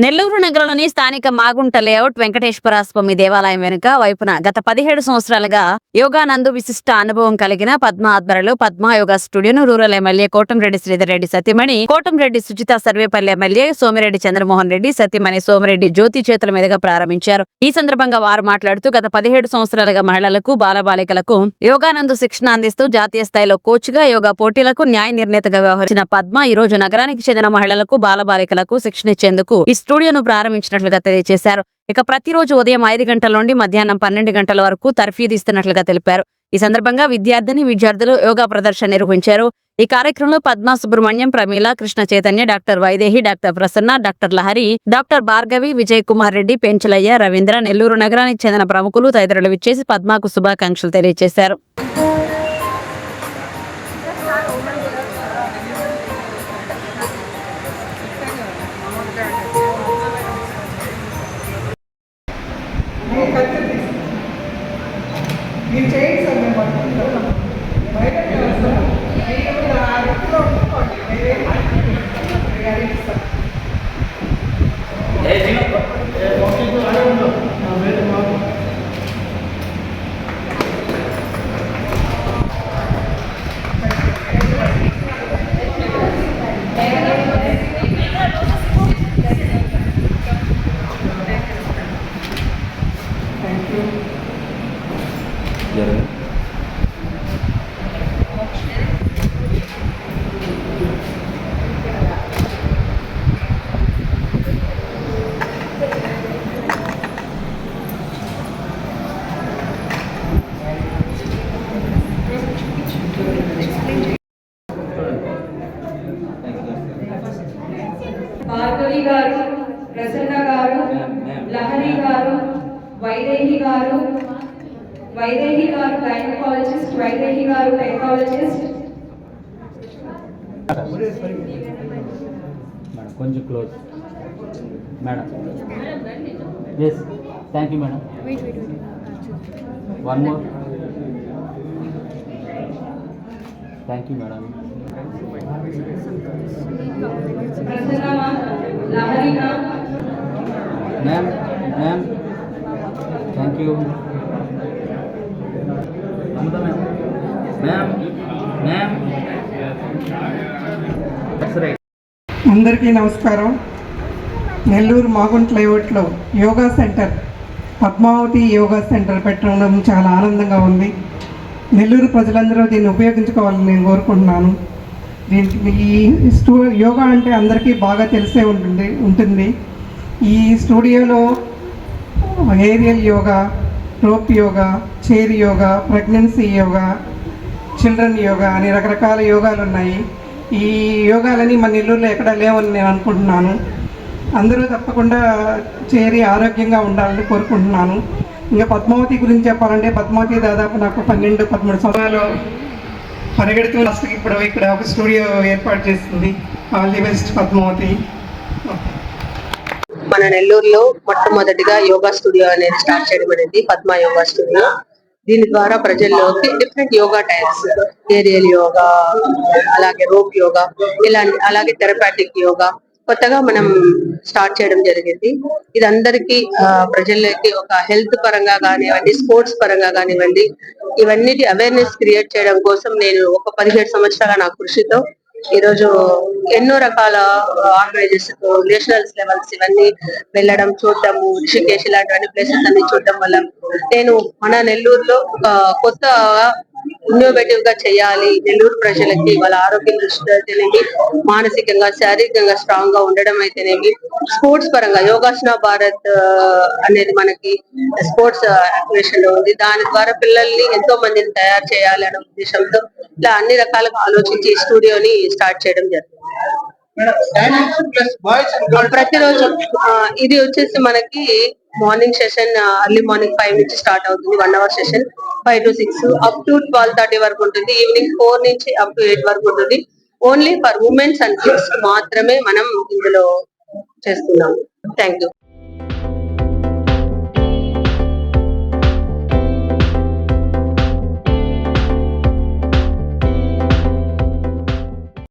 నెల్లూరు నగరంలోని స్థానిక మాగుంట లేఅవుట్ వెంకటేశ్వర స్వామి దేవాలయం వెనుక వైపున గత 17 సంవత్సరాలుగా యోగానందు విశిష్ట అనుభవం కలిగిన పద్మ ఆధ్వర్యంలో పద్మ యోగా స్టూడియోను రూరల్ ఎమ్మెల్యే కోటంరెడ్డి శ్రీధర్ రెడ్డి సతీమణి కోటంరెడ్డి సుజిత సర్వేపల్లి ఎమ్మెల్యే సోమిరెడ్డి చంద్రమోహన్ రెడ్డి సతీమణి సోమిరెడ్డి జ్యోతి చేతుల మీదుగా ప్రారంభించారు. ఈ సందర్భంగా వారు మాట్లాడుతూ గత 17 సంవత్సరాలుగా మహిళలకు బాలబాలికలకు యోగానందు శిక్షణ అందిస్తూ జాతీయ స్థాయిలో కోచ్ గా యోగా పోటీలకు న్యాయ నిర్ణేతగా వ్యవహరించిన పద్మ ఈ రోజు నగరానికి చెందిన మహిళలకు బాలబాలికలకు శిక్షణ ఇచ్చేందుకు ఈ స్టూడియోను ప్రారంభించినట్లుగా తెలియజేశారు. ఇక ప్రతిరోజు ఉదయం 5 గంటల నుండి మధ్యాహ్నం 12 గంటల వరకు తర్ఫీదు ఇస్తున్నట్లుగా తెలిపారు. ఈ సందర్భంగా విద్యార్థులు యోగా ప్రదర్శన నిర్వహించారు. ఈ కార్యక్రమంలో Padma Subrahmanyam, Pramila, Krishna Chaitanya, doctor Vaidehi, doctor Prasanna, doctor Lahari, doctor Bhargavi, Vijay Kumar Reddy, Penchalaiah, Ravindra, Nellore నగరానికి చెందిన ప్రముఖులు తదితరులు విచ్చేసి పద్మాకు శుభాకాంక్షలు తెలియజేశారు. భార్గవి గారు, ప్రసన్న గారు, లహరి గారు, వైదేహి గారు గైనకాలజిస్ట్, వైదేహి గారు టెక్నాలజిస్ట్. మేడం కొంచెం close madam. Yes thank you madam. One more. Thank you madam. Ma'am ma'am thank you ma'am ma'am అందరికీ నమస్కారం. నెల్లూరు మాగుంట లేఅవుట్లో యోగా సెంటర్ పద్మావతి యోగా సెంటర్ పెట్టడం చాలా ఆనందంగా ఉంది. నెల్లూరు ప్రజలందరూ దీన్ని ఉపయోగించుకోవాలని నేను కోరుకుంటున్నాను. ఈ యోగా అంటే అందరికీ బాగా తెలిసే ఉంటుంది. ఈ స్టూడియోలో aerial yoga, rope yoga, chair yoga, pregnancy yoga, children yoga అని రకరకాల యోగాలు ఉన్నాయి. ఈ యోగాలని మన నెల్లూరులో ఎక్కడా లేవని నేను అనుకుంటున్నాను. అందరూ తప్పకుండా చేరి ఆరోగ్యంగా ఉండాలని కోరుకుంటున్నాను. ఇంకా పద్మావతి గురించి చెప్పాలంటే పద్మావతి దాదాపు నాకు 12-13 సంవత్సరాలు పరిగెడుతూ లాస్ట్కి ఇప్పుడు ఇక్కడ ఒక స్టూడియో ఏర్పాటు చేస్తుంది. All the best Padmavati. మన నెల్లూరులో మొట్టమొదటిగా యోగా స్టూడియో అనేది స్టార్ట్ చేయడం అనేది పద్మ యోగా స్టూడియో. దీని ద్వారా ప్రజల్లోకి different yoga types, aerial yoga, అలాగే రోప్ యోగా, ఇలాంటి అలాగే థెరపాటిక్ యోగా కొత్తగా మనం స్టార్ట్ చేయడం జరిగింది. ఇది అందరికీ ప్రజల్లోకి ఒక హెల్త్ పరంగా కానివ్వండి, స్పోర్ట్స్ పరంగా కానివ్వండి, ఇవన్నిటి అవేర్నెస్ క్రియేట్ చేయడం కోసం నేను ఒక 17 సంవత్సరాల నా కృషితో ఈరోజు ఎన్నో రకాల ఆర్గనైజేషన్, నేషనల్స్ లెవెల్స్ ఇవన్నీ వెళ్ళడం, చూడటము, రిషికేశ్ ఇలాంటివన్నీ ప్లేసెస్ అన్ని చూడటం వల్ల నేను మన నెల్లూరులో ఒక కొత్త ఇన్నోవేటివ్ గా చేయాలి. నెల్లూరు ప్రజలకి వాళ్ళ ఆరోగ్యం దృష్టి అయితేనేమి, మానసికంగా శారీరకంగా స్ట్రాంగ్ గా ఉండడం అయితేనేమి, స్పోర్ట్స్ పరంగా యోగాసన భారత్ అనేది మనకి స్పోర్ట్స్ యాక్టివేషన్ లో ఉంది. దాని ద్వారా పిల్లల్ని ఎంతో మందిని తయారు చేయాలి అనే ఉద్దేశంతో ఇలా అన్ని రకాలుగా ఆలోచించి ఈ స్టూడియోని స్టార్ట్ చేయడం జరిగింది. ప్రతిరోజు ఇది వచ్చేసి మనకి మార్నింగ్ సెషన్ అర్లీ మార్నింగ్ 5 నుంచి స్టార్ట్ అవుతుంది. 1 hour session 5 to 6 up to 12:30 వరకు ఉంటుంది. ఈవినింగ్ 4 నుంచి అప్ టు 8 వరకు ఉంటుంది. Only for women's and kids మాత్రమే మనం ఇందులో చేస్తున్నాము. Thank you.